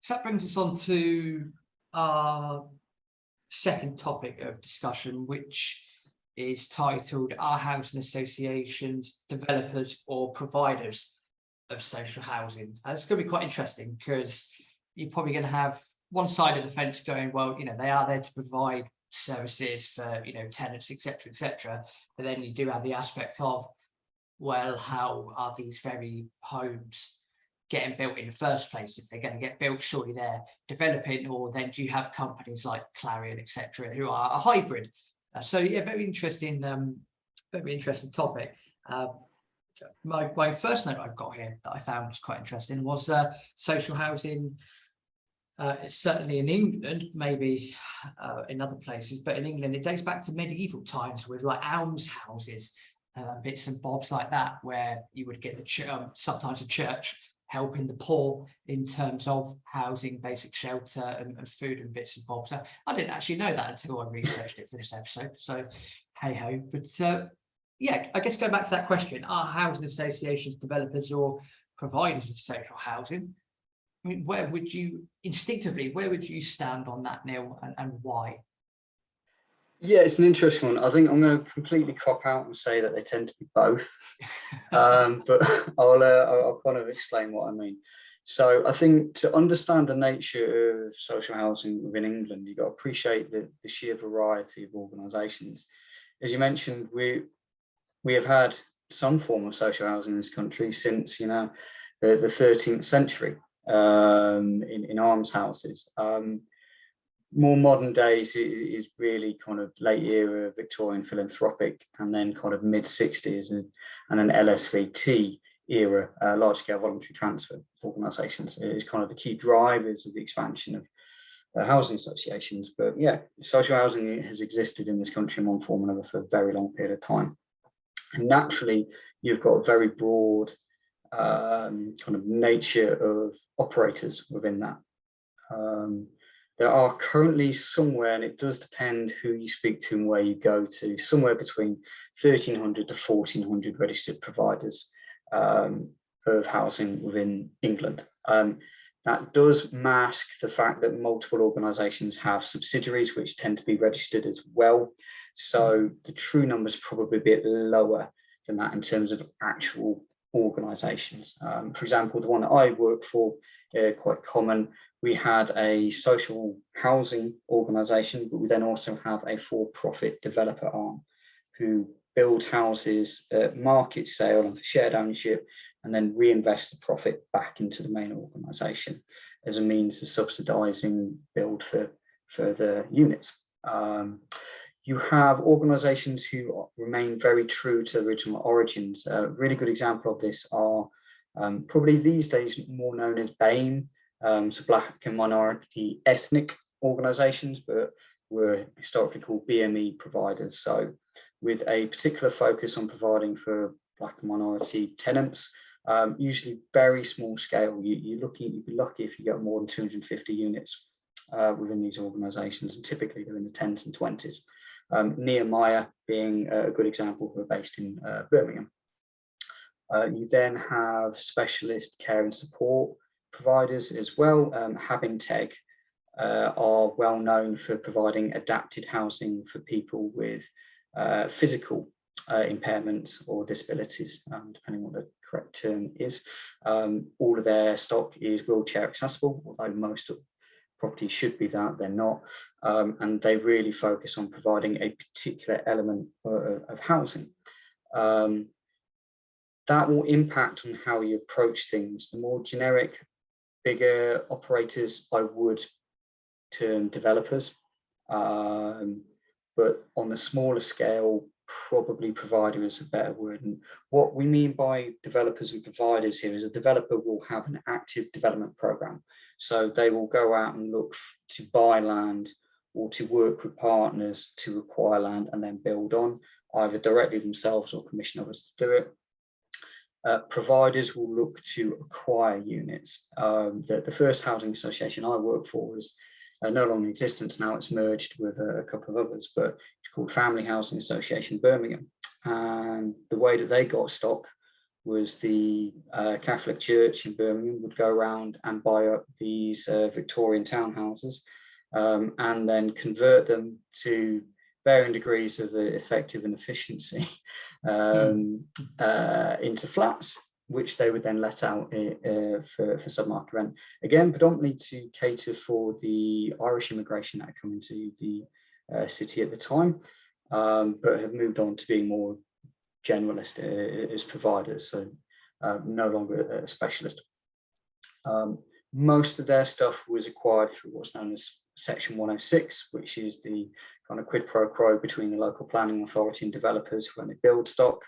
So that brings us on to our second topic of discussion, which is titled Are Housing Associations Developers or Providers of Social Housing? And it's going to be quite interesting because you're probably going to have one side of the fence going, well, they are there to provide services for, tenants, etc. But then you do have the aspect of, well, how are these very homes getting built in the first place? If they're going to get built, surely they're developing, or then do you have companies like Clarion, etc., who are a hybrid? Very interesting topic. My first note I've got here that I found was quite interesting was social housing. Certainly in England, maybe in other places, but in England it dates back to medieval times with like almshouses, bits and bobs like that, where you would get sometimes a church helping the poor in terms of housing, basic shelter and food and bits and bobs. I didn't actually know that until I researched it for this episode. So hey ho. But I guess going back to that question, are housing associations developers or providers of social housing? I mean, where would you stand on that, Neil, and why? Yeah, it's an interesting one. I think I'm going to completely cop out and say that they tend to be both, but I'll kind of explain what I mean. So I think to understand the nature of social housing within England, you've got to appreciate the sheer variety of organisations. As you mentioned, we have had some form of social housing in this country since the 13th century in almshouses. More modern days is really kind of late era Victorian philanthropic, and then kind of mid 60s and an LSVT era, large scale voluntary transfer organisations is kind of the key drivers of the expansion of housing associations. But yeah, social housing has existed in this country in one form or another for a very long period of time. And naturally, you've got a very broad kind of nature of operators within that. There are currently somewhere, and it does depend who you speak to and where you go to, somewhere between 1,300 to 1,400 registered providers of housing within England. That does mask the fact that multiple organisations have subsidiaries which tend to be registered as well. So the true number is probably a bit lower than that in terms of actual organisations. For example, the one that I work for, quite common, we had a social housing organisation, but we then also have a for-profit developer arm who build houses at market sale and for shared ownership, and then reinvest the profit back into the main organisation as a means of subsidising build for further units. You have organisations who remain very true to original origins. A really good example of this are probably these days more known as BAME, so Black and Minority Ethnic organisations, but were historically called BME providers. So with a particular focus on providing for Black and minority tenants, usually very small scale. You'd be lucky if you get more than 250 units within these organisations, and typically they're in the 10s and 20s. Nehemiah being a good example, who are based in Birmingham. You then have specialist care and support providers as well. Habinteg are well known for providing adapted housing for people with physical impairments or disabilities, depending on what the correct term is. All of their stock is wheelchair accessible, although most of properties should be that, they're not. And they really focus on providing a particular element of housing. That will impact on how you approach things. The more generic, bigger operators, I would term developers. But on the smaller scale, probably provider is a better word. And what we mean by developers and providers here is a developer will have an active development program. So they will go out and look to buy land or to work with partners to acquire land and then build on, either directly themselves or commission others to do it. Providers will look to acquire units. The first housing association I worked for was no longer in existence now. It's merged with a couple of others, but it's called Family Housing Association Birmingham. And the way that they got stock was the Catholic Church in Birmingham would go around and buy up these Victorian townhouses and then convert them to varying degrees of effective and efficiency into flats, which they would then let out for submarket rent. Again, predominantly to cater for the Irish immigration that had come into the city at the time, but have moved on to being more generalist as providers, so no longer a specialist. Most of their stuff was acquired through what's known as Section 106, which is the kind of quid pro quo between the local planning authority and developers when they build stock.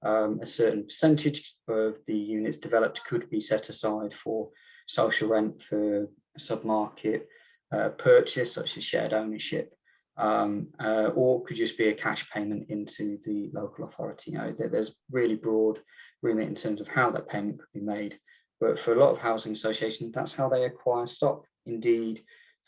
A certain percentage of the units developed could be set aside for social rent for a submarket purchase, such as shared ownership, or could just be a cash payment into the local authority. You know, there's really broad remit in terms of how that payment could be made. But for a lot of housing associations, that's how they acquire stock. Indeed,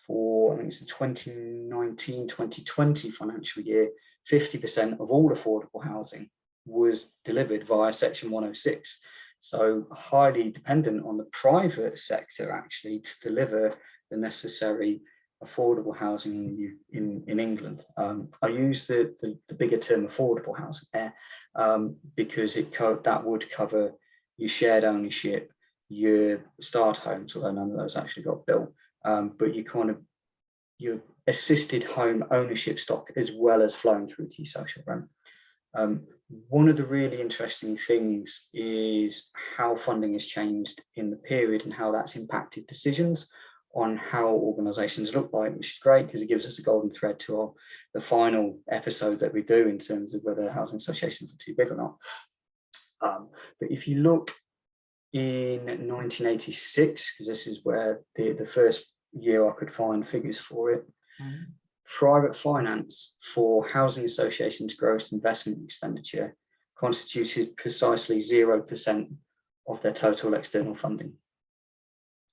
for I think it's the 2019-2020 financial year, 50% of all affordable housing was delivered via Section 106. So highly dependent on the private sector actually to deliver the necessary affordable housing in England. I use the bigger term affordable housing there because that would cover your shared ownership, your start homes, although none of those actually got built, but your assisted home ownership stock as well as flowing through to your social rent. One of the really interesting things is how funding has changed in the period and how that's impacted decisions on how organisations look like, which is great because it gives us a golden thread to the final episode that we do in terms of whether housing associations are too big or not. But if you look in 1986, because this is where the first year I could find figures for it, private finance for housing associations' gross investment expenditure constituted precisely 0% of their total external funding.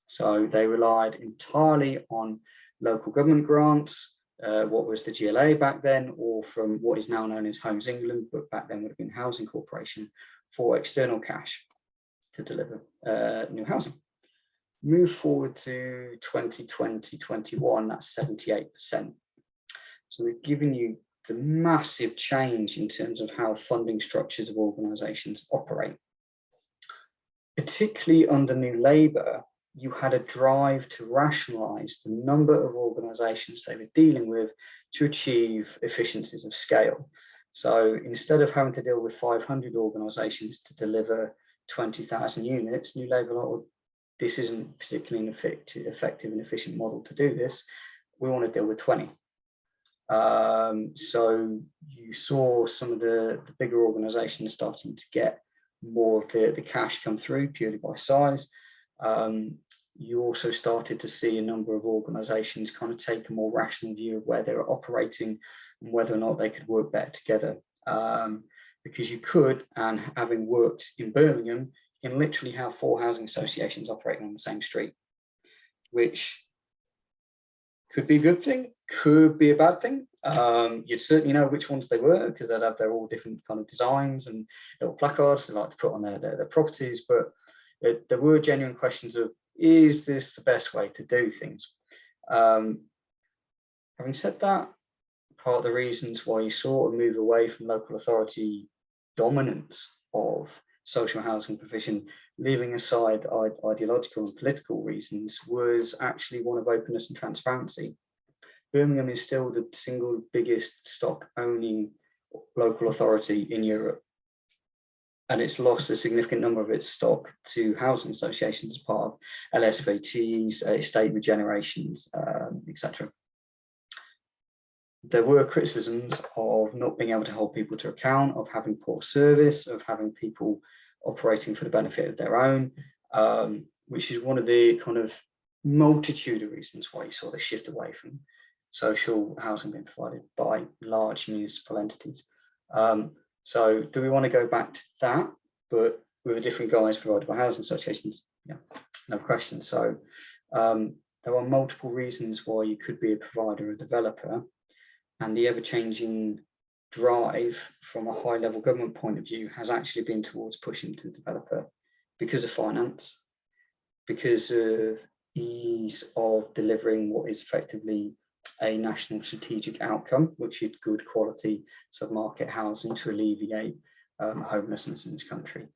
So they relied entirely on local government grants, what was the GLA back then, or from what is now known as Homes England, but back then would have been Housing Corporation, for external cash to deliver new housing. Move forward to 2020-21, that's 78%. So we've given you the massive change in terms of how funding structures of organisations operate. Particularly under New Labour, you had a drive to rationalise the number of organisations they were dealing with to achieve efficiencies of scale. So instead of having to deal with 500 organisations to deliver 20,000 units, New Labour thought, this isn't particularly an effective and efficient model to do this. We want to deal with 20. So you saw some of the bigger organisations starting to get more of the cash come through purely by size. You also started to see a number of organisations kind of take a more rational view of where they were operating and whether or not they could work better together. Because you could, and having worked in Birmingham, you can literally have 4 housing associations operating on the same street, which could be a good thing, could be a bad thing. You'd certainly know which ones they were because they'd have their all different kind of designs and little placards they like to put on their properties. But there were genuine questions of, is this the best way to do things? Having said that, part of the reasons why you sort of move away from local authority dominance of social housing provision, leaving aside ideological and political reasons, was actually one of openness and transparency. Birmingham is still the single biggest stock owning local authority in Europe, and it's lost a significant number of its stock to housing associations as part of LSVTs, estate regenerations, etc. There were criticisms of not being able to hold people to account, of having poor service, of having people operating for the benefit of their own, which is one of the kind of multitude of reasons why you saw the shift away from social housing being provided by large municipal entities. So do we want to go back to that, but with a different guise provided by housing associations? Yeah, no question. So there are multiple reasons why you could be a provider or developer, and the ever-changing drive from a high level government point of view has actually been towards pushing to the developer because of finance, because of ease of delivering what is effectively a national strategic outcome, which is good quality sub-market housing to alleviate homelessness in this country.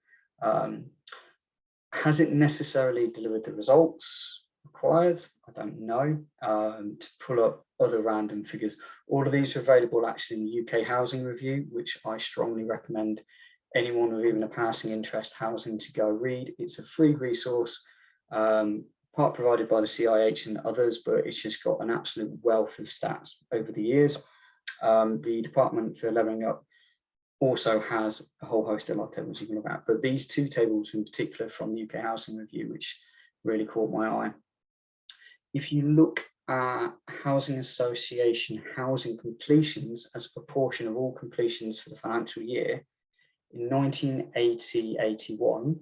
Has it necessarily delivered the results required? I don't know. To pull up other random figures, all of these are available actually in the UK Housing Review, which I strongly recommend anyone with even a passing interest housing to go read. It's a free resource, part provided by the CIH and others, but it's just got an absolute wealth of stats over the years. The Department for Levelling Up also has a whole host of lot tables you can look at, but these two tables in particular from the UK Housing Review, which really caught my eye. If you look at housing association housing completions as a proportion of all completions for the financial year, in 1980-81,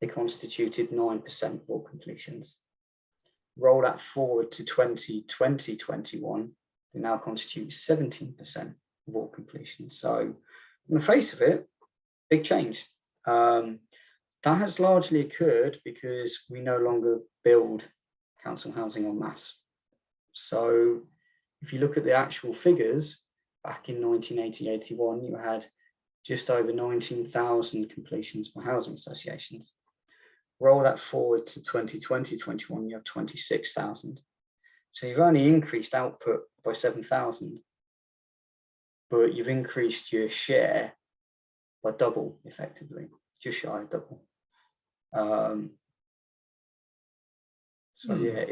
they constituted 9% of all completions. Roll that forward to 2020-21, they now constitute 17% of all completions. So on the face of it, big change. That has largely occurred because we no longer build council housing en masse. So if you look at the actual figures, back in 1980-81, you had just over 19,000 completions for housing associations. Roll that forward to 2020-21, you have 26,000. So you've only increased output by 7,000, but you've increased your share by double, effectively, just shy of double. So yeah,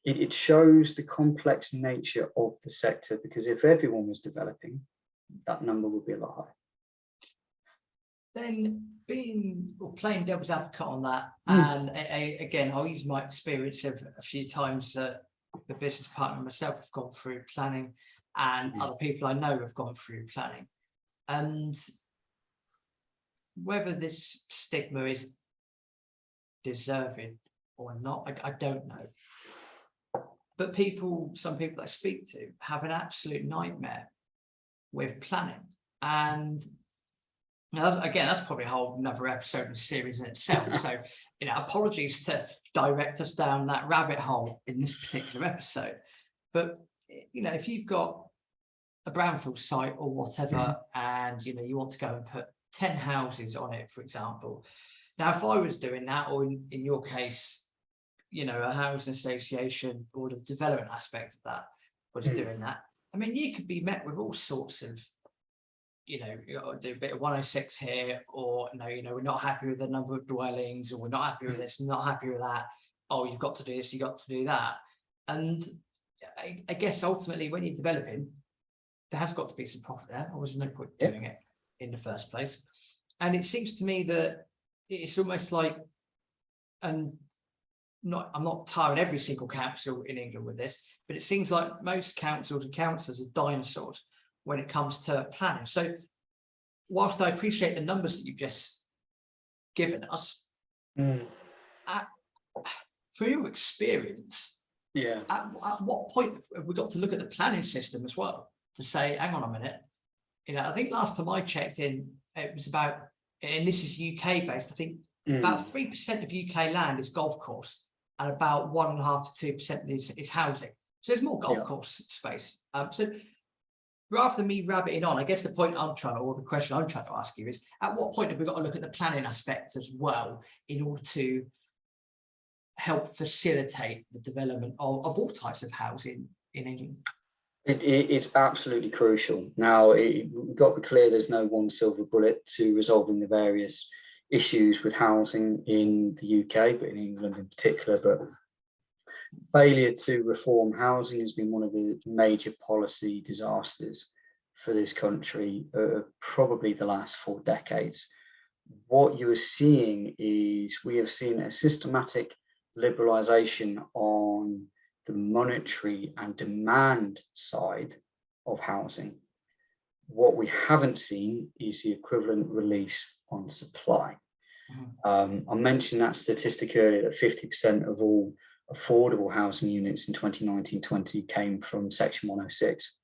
it shows the complex nature of the sector, because if everyone was developing, that number would be a lot higher. Then playing devil's advocate on that, and again, I'll use my experience of a few times that the business partner and myself have gone through planning, and other people I know have gone through planning, and whether this stigma is deserving or not, I don't know. But some people I speak to have an absolute nightmare with planning, and again, that's probably a whole another episode of the series in itself. So, apologies to direct us down that rabbit hole in this particular episode. But, if you've got a brownfield site or whatever, and, you want to go and put 10 houses on it, for example. Now, if I was doing that, or in your case, a housing association or the development aspect of that was doing that, I mean, you could be met with all sorts of, you got to do a bit of 106 here, or no, we're not happy with the number of dwellings, or we're not happy with this, not happy with that. Oh, you've got to do this, you've got to do that. And I guess ultimately, when you're developing, there has got to be some profit there, or there's no point doing it in the first place. And it seems to me that it's almost like, and I'm not tiring every single council in England with this, but it seems like most councils and councillors are dinosaurs when it comes to planning. So whilst I appreciate the numbers that you've just given us, through your experience, at what point have we got to look at the planning system as well to say, hang on a minute, I think last time I checked in, it was about, and this is UK based, I think about 3% of UK land is golf course, and about 1.5 to 2% is housing. So there's more golf course space. So rather than me rabbiting on, I guess the question I'm trying to ask you is, at what point have we got to look at the planning aspect as well in order to help facilitate the development of all types of housing in England? It's absolutely crucial. Now, we've got to be clear, there's no one silver bullet to resolving the various issues with housing in the UK, but in England in particular. But failure to reform housing has been one of the major policy disasters for this country, probably the last 4 decades. What you are seeing is we have seen a systematic liberalisation on the monetary and demand side of housing. What we haven't seen is the equivalent release on supply. I mentioned that statistic earlier, that 50% of all affordable housing units in 2019-20 came from Section 106.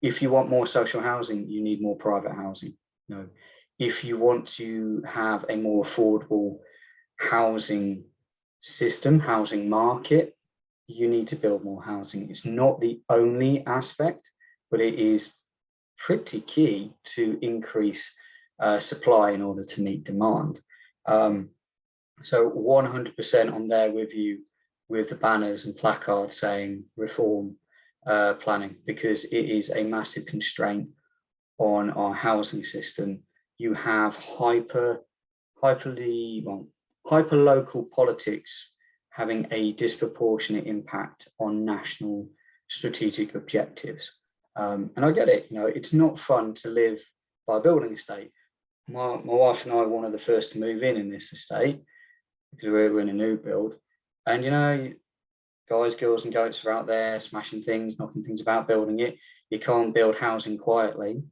if you want more social housing, you need more private housing. You know, if you want to have a more affordable housing system, housing market, you need to build more housing. It's not the only aspect, but it is pretty key to increase supply in order to meet demand. So 100% on there with you with the banners and placards saying reform planning, because it is a massive constraint on our housing system. You have hyper local politics having a disproportionate impact on national strategic objectives. And I get it, it's not fun to live by a building estate. My wife and I were one of the first to move in this estate because we were in a new build. And, guys, girls and goats are out there smashing things, knocking things about, building it. You can't build housing quietly.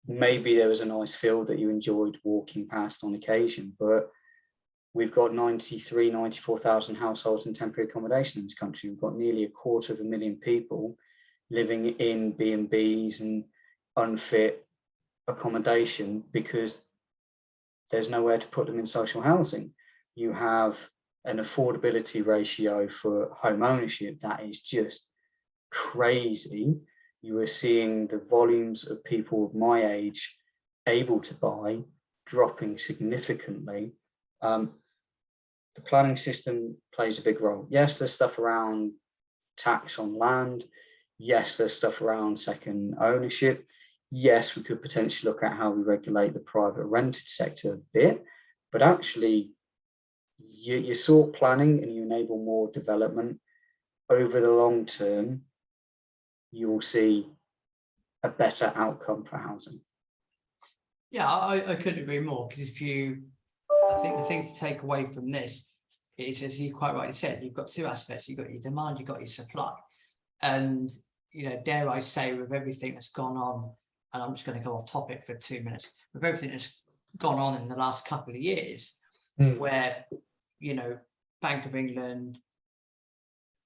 Maybe there was a nice field that you enjoyed walking past on occasion, but we've got 94,000 households in temporary accommodation in this country. We've got nearly 250,000 people living in B&Bs and unfit accommodation because there's nowhere to put them in social housing. You have an affordability ratio for home ownership that is just crazy. You are seeing the volumes of people of my age able to buy dropping significantly. The planning system plays a big role. Yes, there's stuff around tax on land. Yes, there's stuff around second ownership. Yes, we could potentially look at how we regulate the private rented sector a bit, but actually you sort planning and you enable more development. Over the long term, you will see a better outcome for housing. Yeah, I couldn't agree more, because I think the thing to take away from this is, as you quite rightly said, you've got two aspects. You've got your demand, you've got your supply. And, dare I say, with everything that's gone on, and I'm just going to go off topic for 2 minutes, with everything that's gone on in the last couple of years, where, Bank of England,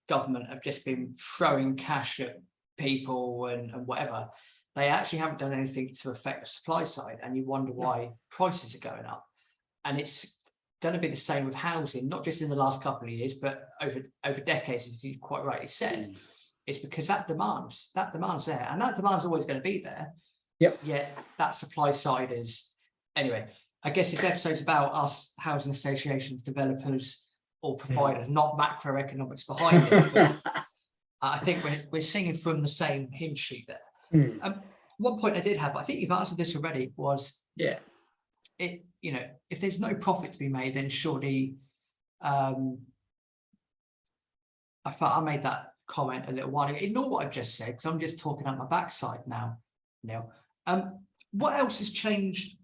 government have just been throwing cash at people and whatever, they actually haven't done anything to affect the supply side. And you wonder why prices are going up. And it's going to be the same with housing, not just in the last couple of years, but over decades, as you quite rightly said. It's because that demand's there, and that demand's always going to be there. Yep. Yet that supply side is, anyway. I guess this episode's about us housing associations, developers, or providers, not macroeconomics behind it. But I think we're singing from the same hymn sheet there. One point I did have, but I think you've answered this already, was if there's no profit to be made, then surely I made that comment a little while ago. Ignore what I've just said, because I'm just talking out my backside now, Neil. What else has changed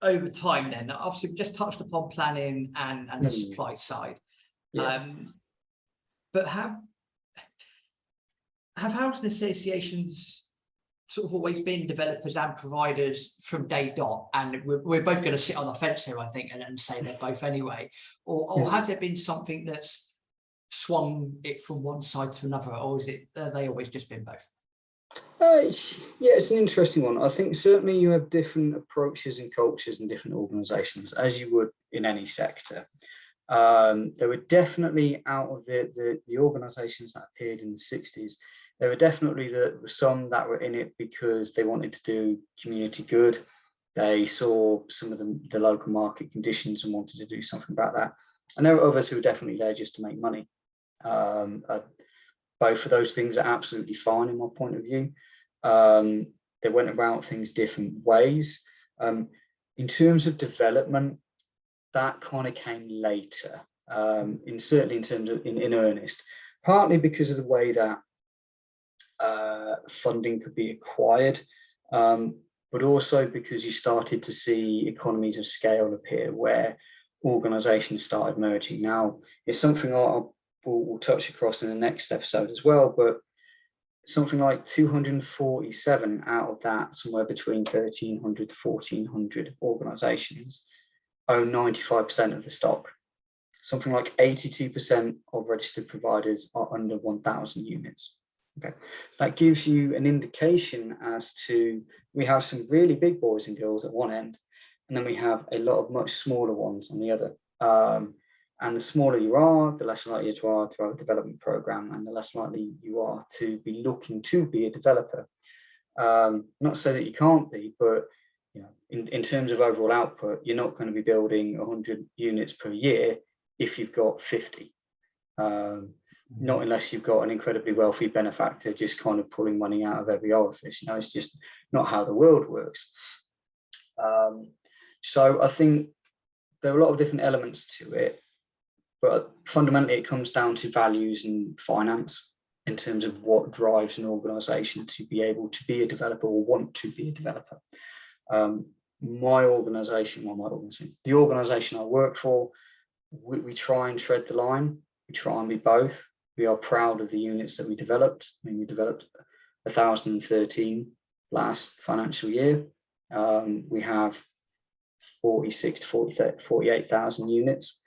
over time then? Obviously, we just touched upon planning and the supply side. But have housing associations sort of always been developers and providers from day dot? And we're both going to sit on the fence here, I think, and say they're both anyway. Or has there been something that's swung it from one side to another, or have they always just been both? It's an interesting one. I think certainly you have different approaches and cultures in different organisations, as you would in any sector. There were definitely, out of the organisations that appeared in the 60s, there were definitely some that were in it because they wanted to do community good. They saw some of the local market conditions and wanted to do something about that. And there were others who were definitely there just to make money. Both of those things are absolutely fine in my point of view. They went about things different ways. In terms of development, that kind of came later, certainly in terms of in earnest, partly because of the way that funding could be acquired, but also because you started to see economies of scale appear where organisations started merging. Now, it's something we'll touch across in the next episode as well, but something like 247 out of that, somewhere between 1,300 to 1,400 organisations, own 95% of the stock. Something like 82% of registered providers are under 1,000 units. Okay, so that gives you an indication as to, we have some really big boys and girls at one end, and then we have a lot of much smaller ones on the other. And the smaller you are, the less likely you are to have a development program, and the less likely you are to be looking to be a developer. Not so that you can't be, but in terms of overall output, you're not going to be building 100 units per year if you've got 50. Not unless you've got an incredibly wealthy benefactor just kind of pulling money out of every orifice. It's just not how the world works. So I think there are a lot of different elements to it, but fundamentally it comes down to values and finance in terms of what drives an organization to be able to be a developer or want to be a developer. The organization I work for, we try and tread the line. We try and be both. We are proud of the units that we developed. I mean, we developed 1,013 last financial year. We have 46 to 48,000 units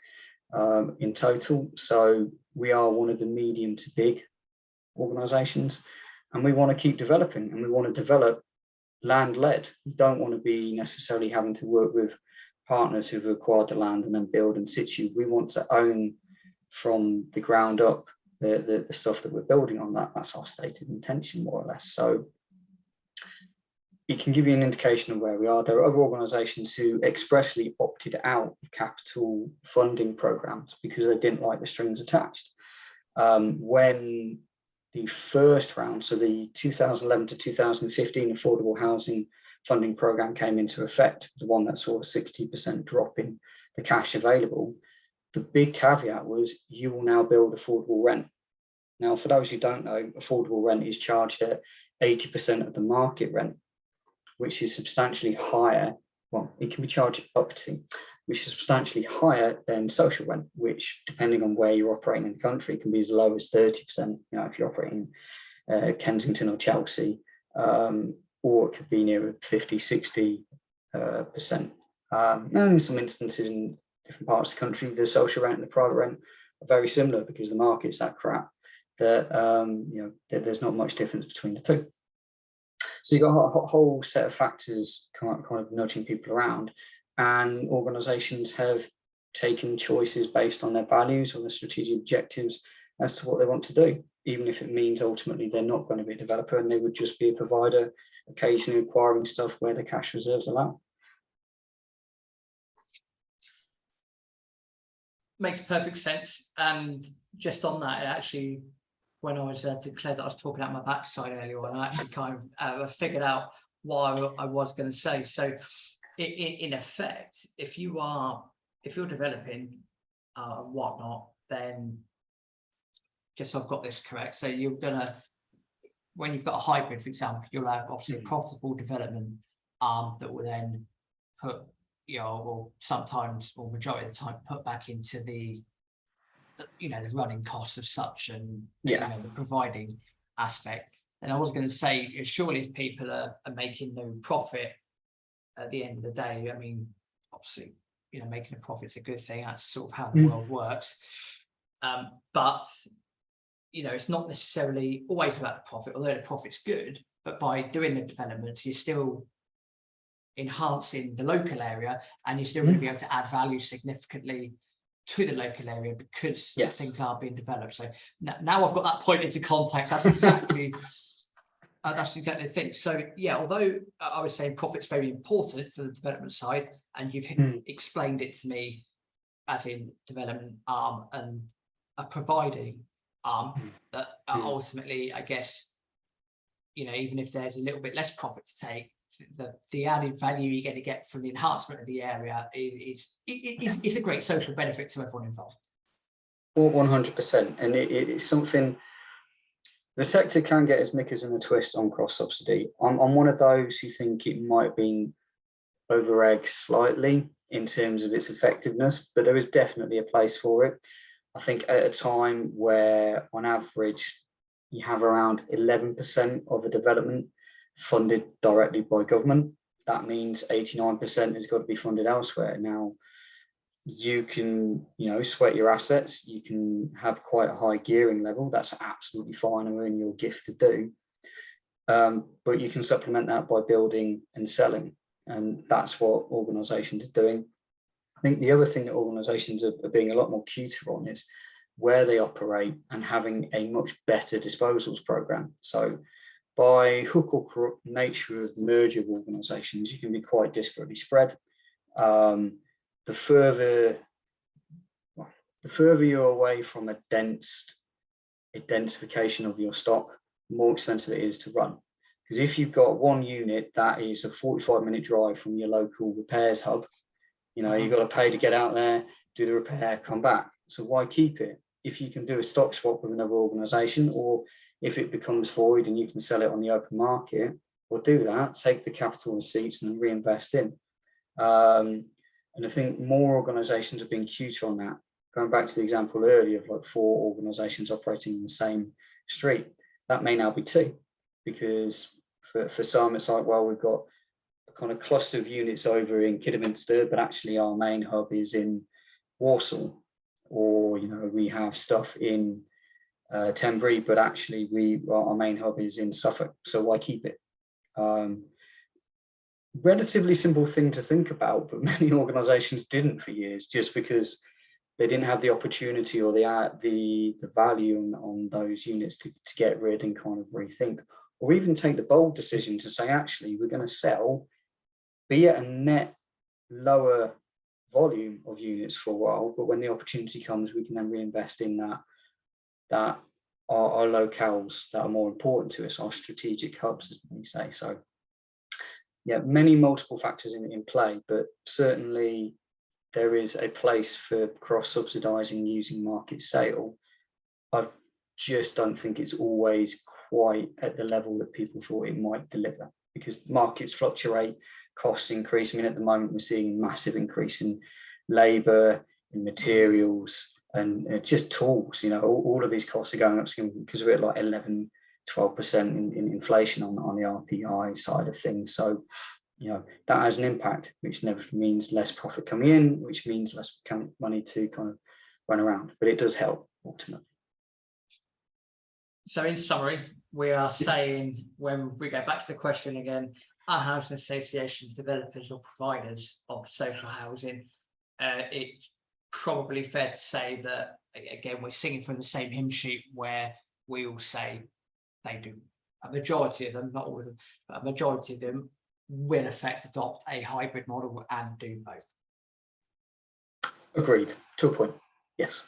in total. So we are one of the medium to big organizations, and we want to keep developing, and we want to develop land-led. We don't want to be necessarily having to work with partners who've acquired the land and then build in situ. We want to own from the ground up the stuff that we're building on. That's our stated intention, more or less. So it can give you an indication of where we are. There are other organizations who expressly opted out of capital funding programs because they didn't like the strings attached. When the first round, so the 2011 to 2015 affordable housing funding program came into effect, the one that saw a 60% drop in the cash available, the big caveat was you will now build affordable rent. Now, for those who don't know, affordable rent is charged at 80% of the market rent, which is substantially higher. Well, it can be charged up to, which is substantially higher than social rent, which, depending on where you're operating in the country, can be as low as 30%. If you're operating in Kensington or Chelsea, or it could be near 50, 60%. And in some instances in different parts of the country, the social rent and the private rent are very similar because the market's that crap that there's not much difference between the two. So you've got a whole set of factors kind of nudging people around, and organizations have taken choices based on their values or their strategic objectives as to what they want to do, even if it means ultimately they're not going to be a developer and they would just be a provider, occasionally acquiring stuff where the cash reserves allow. Makes perfect sense. And just on that, actually, when I was declared that I was talking out my backside earlier on, I actually kind of figured out what I was going to say. So in effect, if you're developing whatnot, then just so I've got this correct. So you're gonna, when you've got a hybrid, for example, you'll have obviously a profitable development that will then put, or sometimes, or majority of the time, put back into the running costs of such, and the providing aspect. And I was going to say, surely if people are making no profit at the end of the day, I mean, obviously, making a profit's a good thing. That's sort of how the world works. But it's not necessarily always about the profit, although the profit's good. But by doing the developments, you're still enhancing the local area, and you're still going to be able to add value significantly to the local area because things are being developed. So now I've got that point into context. That's exactly the thing. So although I was saying profit's very important for the development side, and you've explained it to me as in development arm and a providing arm, that ultimately, I guess, even if there's a little bit less profit to take, the added value you're going to get from the enhancement of the area is a great social benefit to everyone involved. Well, 100%, and it's something the sector can get its knickers in a twist on cross subsidy. I'm one of those who think it might have been over-egged slightly in terms of its effectiveness, but there is definitely a place for it. I think at a time where, on average, you have around 11% of a development funded directly by government, that means 89% has got to be funded elsewhere. Now, you can, sweat your assets. You can have quite a high gearing level. That's absolutely fine and in your gift to do. But you can supplement that by building and selling. And that's what organizations are doing. I think the other thing that organizations are being a lot more cuter on is where they operate and having a much better disposals program. So by hook or crook nature of the merger of organizations, you can be quite disparately spread. The further you're away from a densification of your stock, the more expensive it is to run. Because if you've got one unit that is a 45-minute drive from your local repairs hub, you've got to pay to get out there, do the repair, come back. So why keep it? If you can do a stock swap with another organization, or if it becomes void and you can sell it on the open market, or do that, take the capital receipts and reinvest in. And I think more organizations are being cuter on that. Going back to the example earlier of like 4 organizations operating in the same street, that may now be 2, because for some it's like, well, we've got a kind of cluster of units over in Kidderminster, but actually our main hub is in Warsaw, or we have stuff in Tenbury, but actually our main hub is in Suffolk. So why keep it? Relatively simple thing to think about, but many organizations didn't for years, just because they didn't have the opportunity or the value on those units to get rid and kind of rethink, or even take the bold decision to say, actually, we're going to sell, be at a net lower volume of units for a while, but when the opportunity comes, we can then reinvest in that our locales that are more important to us, our strategic hubs, as we say. So yeah, many multiple factors in play, but certainly there is a place for cross-subsidizing using market sale. I just don't think it's always quite at the level that people thought it might deliver, because markets fluctuate, costs increase. I mean, at the moment, we're seeing a massive increase in labor, in materials, and just tools. All of these costs are going up because we're at like 11-12% in inflation on the RPI side of things. So that has an impact, which never means less profit coming in, which means less money to kind of run around, but it does help ultimately. So in summary, we are saying, when we go back to the question again, are housing associations developers or providers of social housing? It's probably fair to say that, again, we're singing from the same hymn sheet, where we all say they do. A majority of them, not all of them, but a majority of them will in effect adopt a hybrid model and do both. Agreed, to a point, yes.